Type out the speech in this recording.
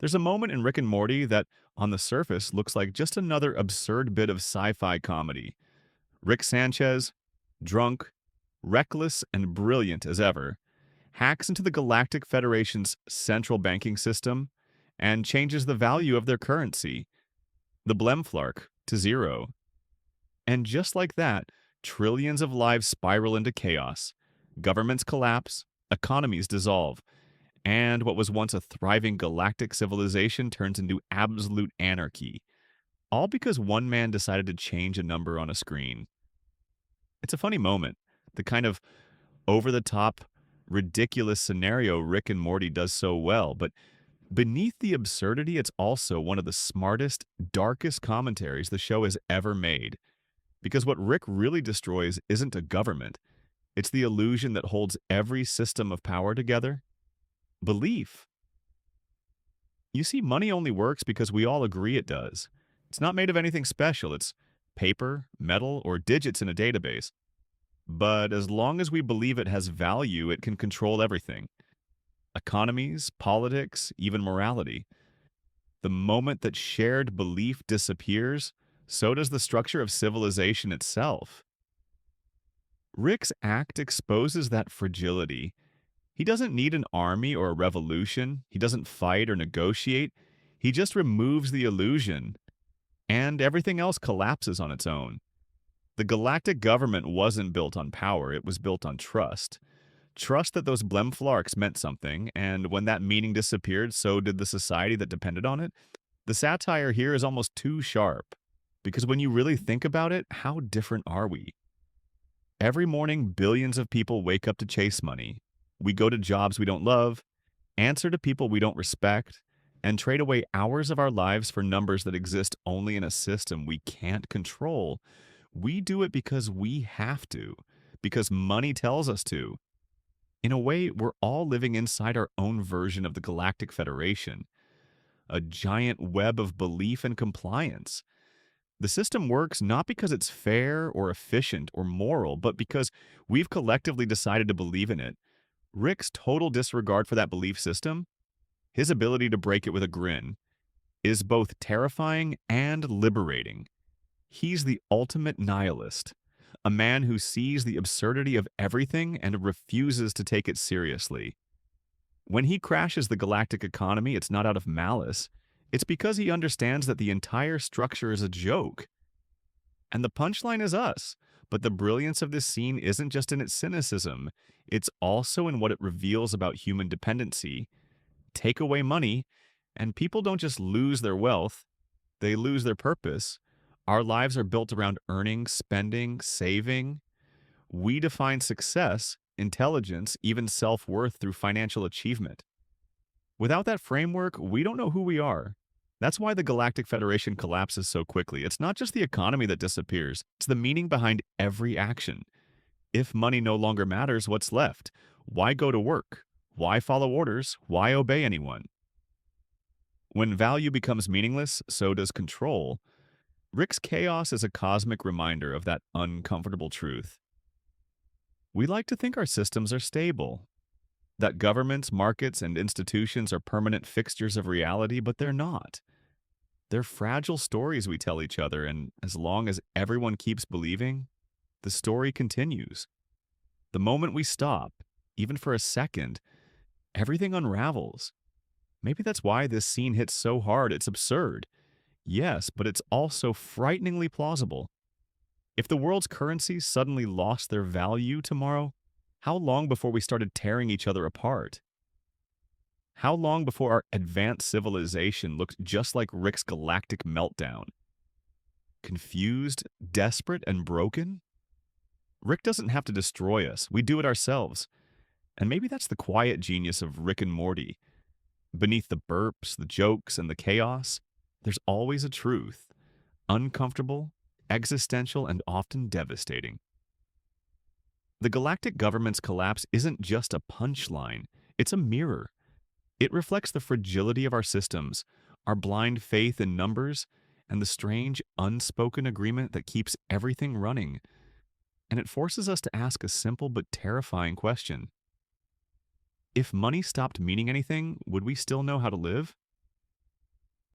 There's a moment in Rick and Morty that, on the surface, looks like just another absurd bit of sci fi comedy. Rick Sanchez, drunk, reckless, and brilliant as ever, hacks into the Galactic Federation's central banking system and changes the value of their currency, the Blemflark, to zero. And just like that, trillions of lives spiral into chaos. Governments collapse, economies dissolve, and what was once a thriving galactic civilization turns into absolute anarchy, all because one man decided to change a number on a screen. It's a funny moment, the kind of over the top, ridiculous scenario Rick and Morty does so well, but beneath the absurdity, it's also one of the smartest, darkest commentaries the show has ever made. Because what Rick really destroys isn't a government, it's the illusion that holds every system of power together: belief. You see, money only works because we all agree it does. It's not made of anything special, it's paper, metal, or digits in a database. But as long as we believe it has value, it can control everything: economies, politics, even morality. The moment that shared belief disappears, so does the structure of civilization itself. Rick's act exposes that fragility. He doesn't need an army or a revolution. He doesn't fight or negotiate. He just removes the illusion, and everything else collapses on its own. The galactic government wasn't built on power, it was built on trust. Trust that those Blemflarks meant something, and when that meaning disappeared, so did the society that depended on it. The satire here is almost too sharp, because when you really think about it, how different are we? Every morning, billions of people wake up to chase money. We go to jobs we don't love, answer to people we don't respect, and trade away hours of our lives for numbers that exist only in a system we can't control. We do it because we have to, because money tells us to. In a way, we're all living inside our own version of the Galactic Federation, a giant web of belief and compliance. The system works not because it's fair or efficient or moral, but because we've collectively decided to believe in it. Rick's total disregard for that belief system, his ability to break it with a grin, is both terrifying and liberating. He's the ultimate nihilist, a man who sees the absurdity of everything and refuses to take it seriously. When he crashes the galactic economy, it's not out of malice. It's because he understands that the entire structure is a joke. And the punchline is us. But the brilliance of this scene isn't just in its cynicism, it's also in what it reveals about human dependency. Take away money, and people don't just lose their wealth, they lose their purpose. Our lives are built around earning, spending, saving. We define success, intelligence, even self worth through financial achievement. Without that framework, we don't know who we are. That's why the Galactic Federation collapses so quickly. It's not just the economy that disappears, it's the meaning behind every action. If money no longer matters, what's left? Why go to work? Why follow orders? Why obey anyone? When value becomes meaningless, so does control. Rick's chaos is a cosmic reminder of that uncomfortable truth. We like to think our systems are stable, that governments, markets, and institutions are permanent fixtures of reality, but they're not. They're fragile stories we tell each other, and as long as everyone keeps believing, the story continues. The moment we stop, even for a second, everything unravels. Maybe that's why this scene hits so hard. It's absurd. Yes, but it's also frighteningly plausible. If the world's currencies suddenly lost their value tomorrow, how long before we started tearing each other apart? How long before our advanced civilization looked just like Rick's galactic meltdown? Confused, desperate, and broken? Rick doesn't have to destroy us. We do it ourselves. And maybe that's the quiet genius of Rick and Morty. Beneath the burps, the jokes, and the chaos, there's always a truth. Uncomfortable, existential, and often devastating. The galactic government's collapse isn't just a punchline, it's a mirror. It reflects the fragility of our systems, our blind faith in numbers, and the strange, unspoken agreement that keeps everything running. And it forces us to ask a simple but terrifying question. If money stopped meaning anything, would we still know how to live?